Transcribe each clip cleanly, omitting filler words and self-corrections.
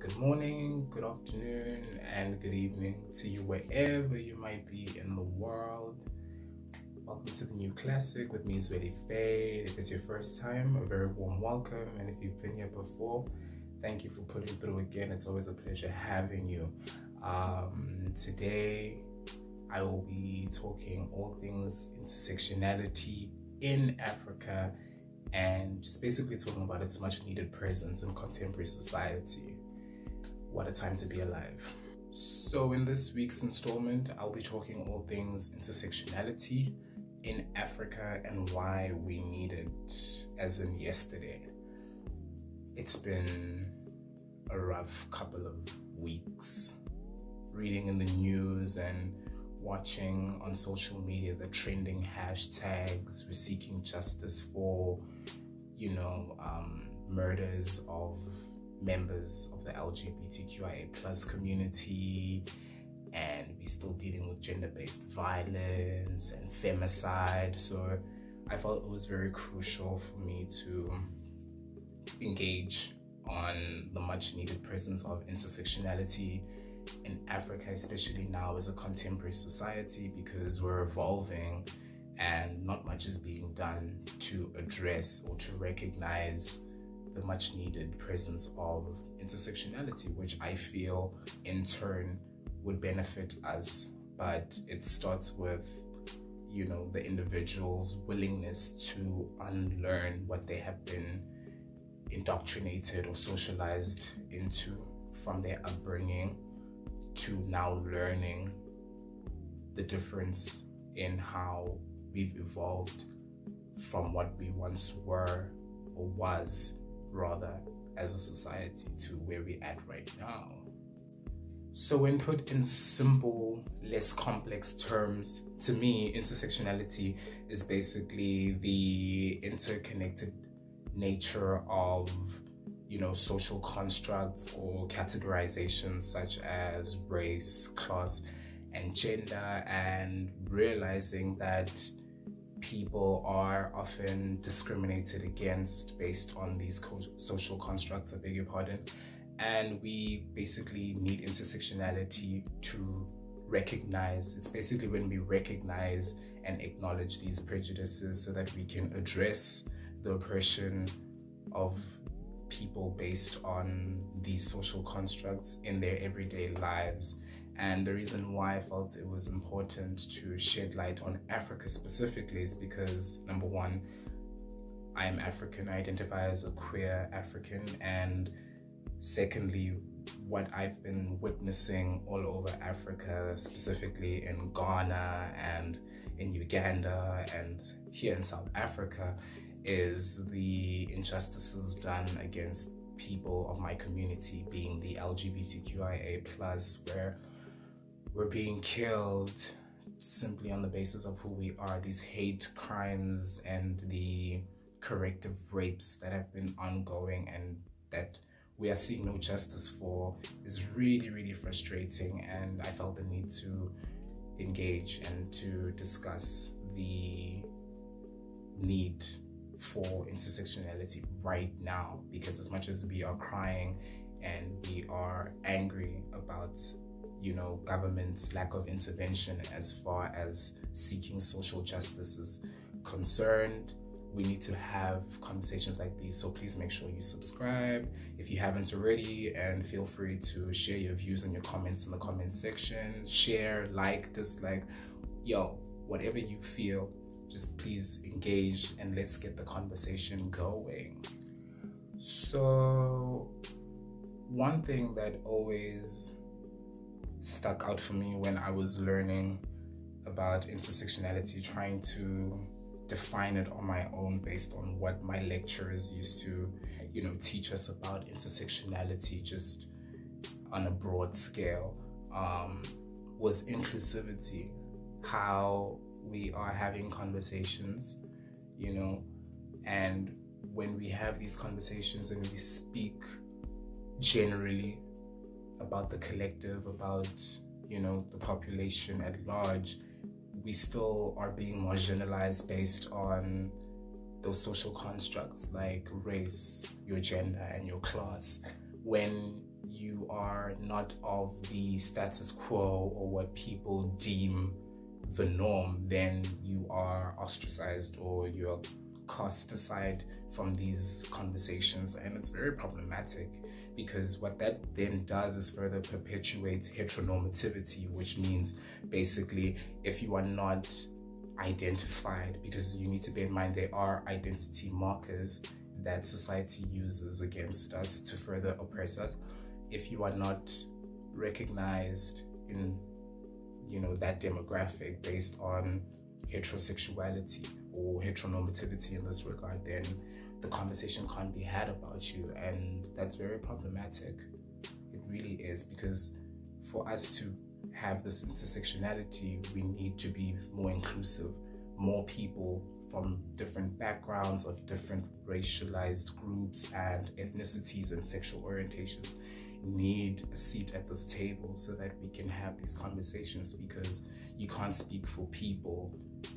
Good morning, good afternoon, and good evening to you wherever you might be in the world. Welcome to the new classic with me, Zweli Fade. If it's your first time, a very warm welcome. And if you've been here before, thank you for putting through again. It's always a pleasure having you. Today, I will be talking all things intersectionality in Africa and just basically talking about its much needed presence in contemporary society. What a time to be alive. So in this week's installment, I'll be talking all things intersectionality in Africa and why we need it, as in yesterday. It's been a rough couple of weeks reading in the news and watching on social media the trending hashtags. We're seeking justice for, murders of members of the LGBTQIA plus community, and we're still dealing with gender-based violence and femicide. So I felt it was very crucial for me to engage on the much needed presence of intersectionality in Africa, especially now as a contemporary society, because we're evolving and not much is being done to address or to recognize the much needed presence of intersectionality, which I feel in turn would benefit us. But it starts with, the individual's willingness to unlearn what they have been indoctrinated or socialized into from their upbringing, to now learning the difference in how we've evolved from what we once were, or was rather, as a society, to where we're at right now. So when put in simple, less complex terms, to me, intersectionality is basically the interconnected nature of social constructs or categorizations such as race, class, and gender, and realizing that people are often discriminated against based on these social constructs, I beg your pardon, and we basically need intersectionality to recognize. It's basically when we recognize and acknowledge these prejudices so that we can address the oppression of people based on these social constructs in their everyday lives. And the reason why I felt it was important to shed light on Africa specifically is because, number one, I am African, I identify as a queer African, and secondly, what I've been witnessing all over Africa, specifically in Ghana and in Uganda and here in South Africa, is the injustices done against people of my community, being the LGBTQIA+, where we're being killed simply on the basis of who we are. These hate crimes and the corrective rapes that have been ongoing and that we are seeing no justice for is really, really frustrating. And I felt the need to engage and to discuss the need for intersectionality right now, because as much as we are crying and we are angry about government's lack of intervention as far as seeking social justice is concerned, we need to have conversations like these. So please make sure you subscribe if you haven't already, and feel free to share your views and your comments in the comment section. Share, like, dislike, whatever you feel, just please engage and let's get the conversation going. So one thing that always stuck out for me when I was learning about intersectionality, trying to define it on my own based on what my lecturers used to, teach us about intersectionality just on a broad scale, was inclusivity. How we are having conversations, and when we have these conversations and we speak generally about the collective, about the population at large, we still are being marginalized based on those social constructs like race, your gender, and your class. When you are not of the status quo or what people deem the norm, then you are ostracized or you're cast aside from these conversations. And it's very problematic, because what that then does is further perpetuate heteronormativity, which means basically if you are not identified, because you need to bear in mind there are identity markers that society uses against us to further oppress us. If you are not recognized in, you know, that demographic based on heterosexuality or heteronormativity in this regard, then the conversation can't be had about you, and that's very problematic. It really is, because for us to have this intersectionality, we need to be more inclusive. More people from different backgrounds, of different racialized groups and ethnicities and sexual orientations need a seat at this table so that we can have these conversations, because you can't speak for people,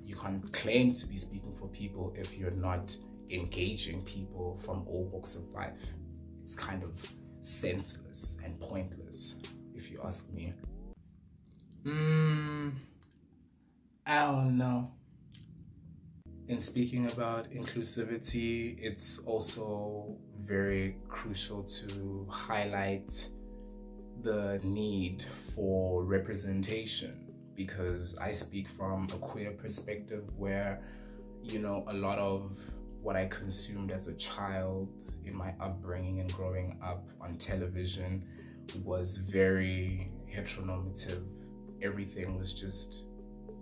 you can't claim to be speaking for people if you're not engaging people from all walks of life. It's kind of senseless and pointless, if you ask me. I don't know. In speaking about inclusivity, it's also very crucial to highlight the need for representation, because I speak from a queer perspective where, you know, a lot of what I consumed as a child in my upbringing and growing up on television was very heteronormative. Everything was just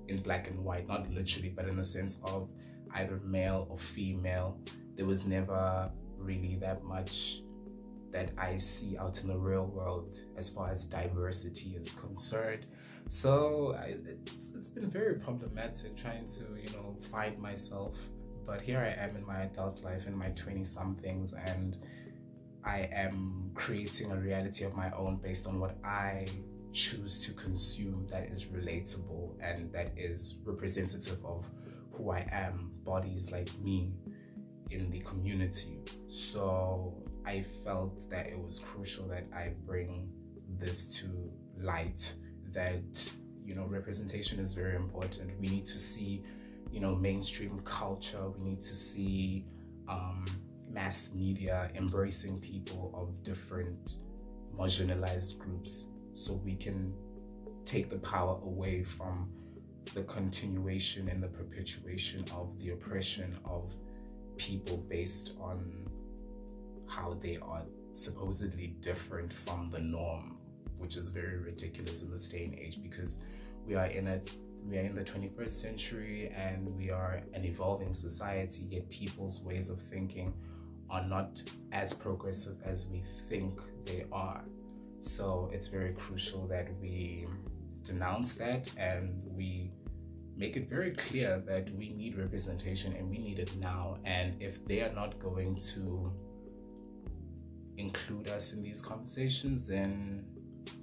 in black and white, not literally, but in the sense of either male or female. There was never really that much that I see out in the real world as far as diversity is concerned. So it's been very problematic trying to, you know, find myself. But here I am in my adult life, in my 20-somethings, and I am creating a reality of my own based on what I choose to consume that is relatable and that is representative of who I am, bodies like me in the community. So I felt that it was crucial that I bring this to light, that, you know, representation is very important. We need to see, you know, mainstream culture, we need to see mass media embracing people of different marginalized groups, so we can take the power away from the continuation and the perpetuation of the oppression of people based on how they are supposedly different from the norm, which is very ridiculous in this day and age, because we are in the 21st century and we are an evolving society, yet people's ways of thinking are not as progressive as we think they are. So it's very crucial that we denounce that and we make it very clear that we need representation and we need it now. And if they are not going to include us in these conversations, then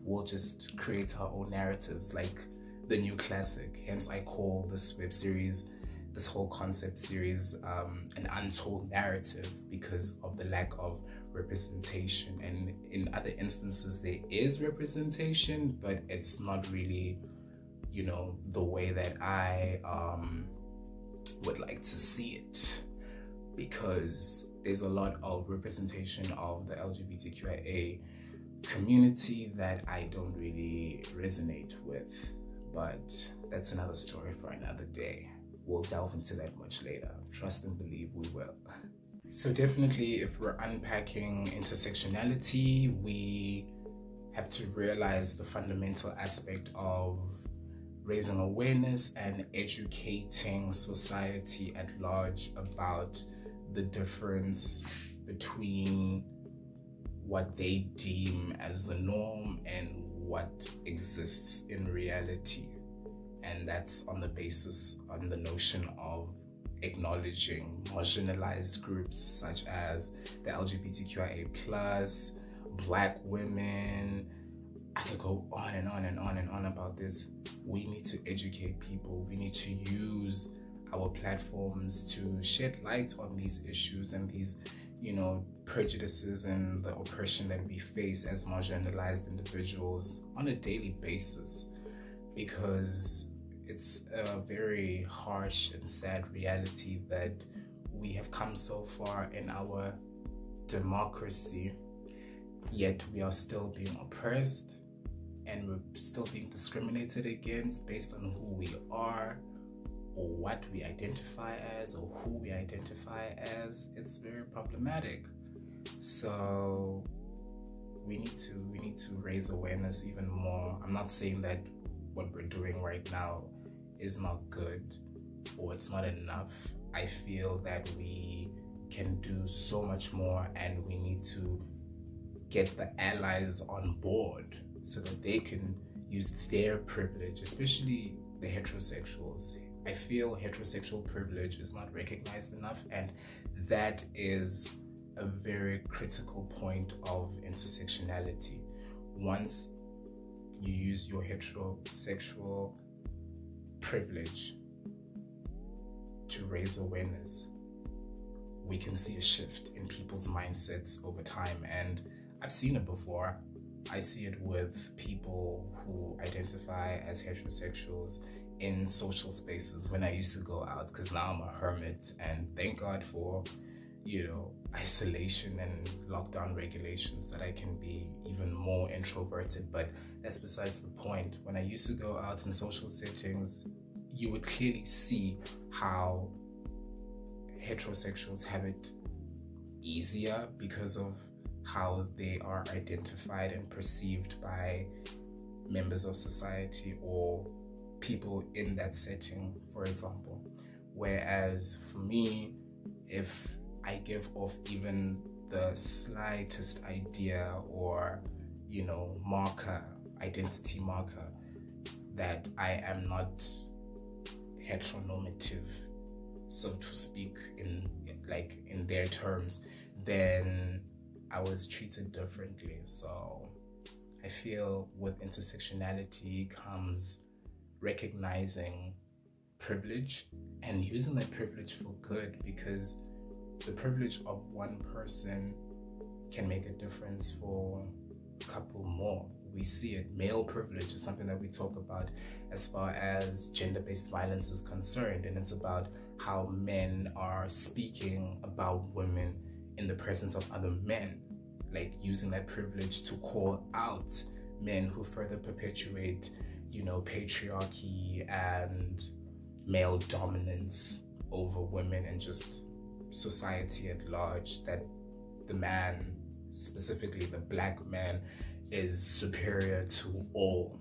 we'll just create our own narratives, like the new classic. Hence I call this web series, this whole concept series, an untold narrative, because of the lack of representation. And in other instances there is representation, but it's not really, you know, the way that I would like to see it, because there's a lot of representation of the LGBTQIA community that I don't really resonate with. But that's another story for another day. We'll delve into that much later. Trust and believe we will. So definitely, if we're unpacking intersectionality, we have to realize the fundamental aspect of raising awareness and educating society at large about the difference between what they deem as the norm and what exists in reality. And that's on the basis, on the notion of acknowledging marginalized groups such as the LGBTQIA+, Black women. I could go on and on and on and on about this. We need to educate people. We need to use our platforms to shed light on these issues and these prejudices and the oppression that we face as marginalized individuals on a daily basis, because it's a very harsh and sad reality that we have come so far in our democracy, yet we are still being oppressed and we're still being discriminated against based on who we are or what we identify as or who we identify as. It's very problematic. So we need to raise awareness even more. I'm not saying that what we're doing right now is not good or it's not enough. I feel that we can do so much more, and we need to get the allies on board so that they can use their privilege, especially the heterosexuals. I feel heterosexual privilege is not recognized enough, and that is a very critical point of intersectionality. Once you use your heterosexual privilege to raise awareness, we can see a shift in people's mindsets over time. And I've seen it before. I see it with people who identify as heterosexuals in social spaces when I used to go out, because now I'm a hermit, and thank God for isolation and lockdown regulations that I can be even more introverted. But that's besides the point. When I used to go out in social settings, you would clearly see how heterosexuals have it easier because of how they are identified and perceived by members of society or people in that setting, for example. Whereas for me, if I give off even the slightest idea or identity marker that I am not heteronormative, so to speak, in their terms, then I was treated differently. So I feel with intersectionality comes recognizing privilege and using that privilege for good, because the privilege of one person can make a difference for a couple more. We see it. Male privilege is something that we talk about as far as gender-based violence is concerned, and it's about how men are speaking about women in the presence of other men, like using that privilege to call out men who further perpetuate patriarchy and male dominance over women and just society at large, that the man, specifically the black man, is superior to all,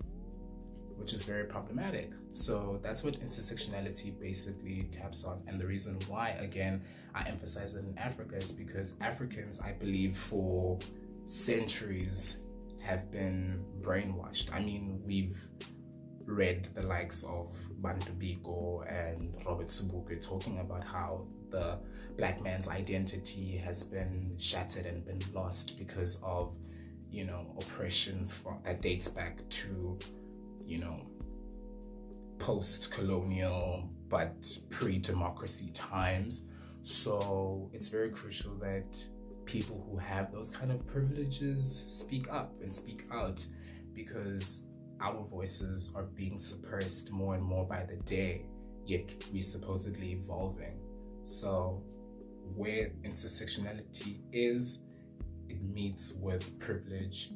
which is very problematic. So that's what intersectionality basically taps on. And the reason why, again, I emphasize it in Africa is because Africans, I believe, for centuries have been brainwashed. I mean, we've read the likes of Bantu Biko and Robert Sobukwe talking about how the black man's identity has been shattered and been lost because of oppression that dates back to post-colonial but pre-democracy times. So it's very crucial that people who have those kind of privileges speak up and speak out, because our voices are being suppressed more and more by the day, yet we're supposedly evolving. So where intersectionality is, it meets with privilege,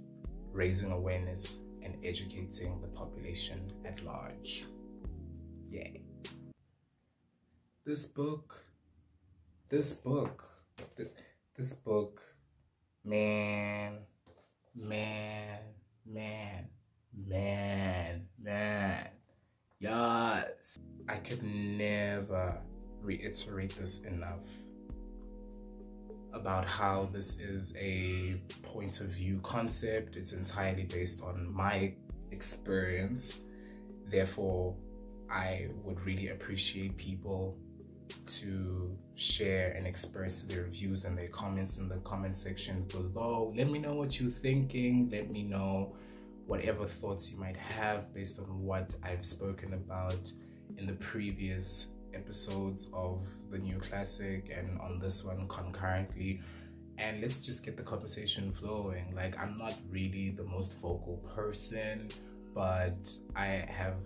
raising awareness, and educating the population at large. Yay. This book, man, yes. I could never reiterate this enough about how this is a point of view concept. It's entirely based on my experience. Therefore, I would really appreciate people to share and express their views and their comments in the comment section below. Let me know what you're thinking. Let me know whatever thoughts you might have based on what I've spoken about in the previous episodes of the New Classic and on this one concurrently. and let's just get the conversation flowing. Like, I'm not really the most vocal person, but I have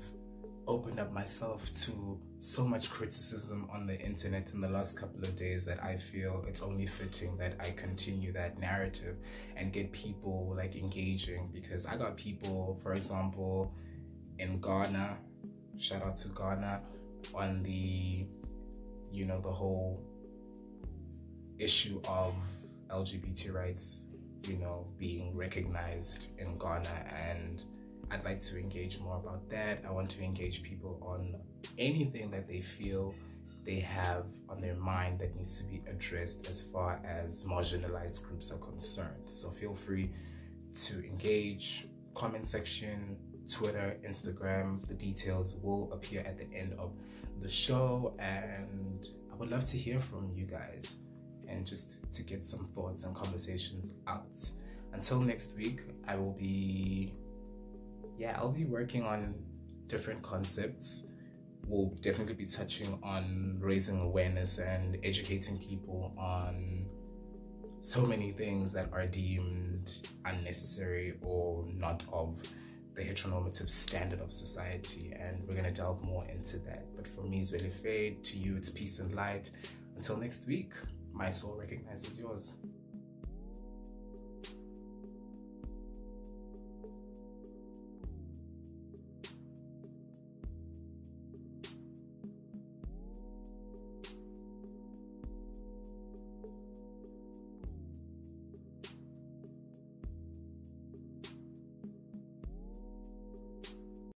opened up myself to so much criticism on the internet in the last couple of days that I feel it's only fitting that I continue that narrative and get people like engaging, because I got people, for example, in Ghana, shout out to Ghana, on the, you know, the whole issue of LGBT rights, you know, being recognized in Ghana, and I'd like to engage more about that. I want to engage people on anything that they feel they have on their mind that needs to be addressed as far as marginalized groups are concerned. So feel free to engage. Comment section, Twitter, Instagram, the details will appear at the end of the show, and I would love to hear from you guys and just to get some thoughts and conversations out. Until next week, I'll be working on different concepts. We'll definitely be touching on raising awareness and educating people on so many things that are deemed unnecessary or not of the heteronormative standard of society, and we're going to delve more into that. But for me, Zweli Fade, to you it's peace and light. Until next week, my soul recognizes yours.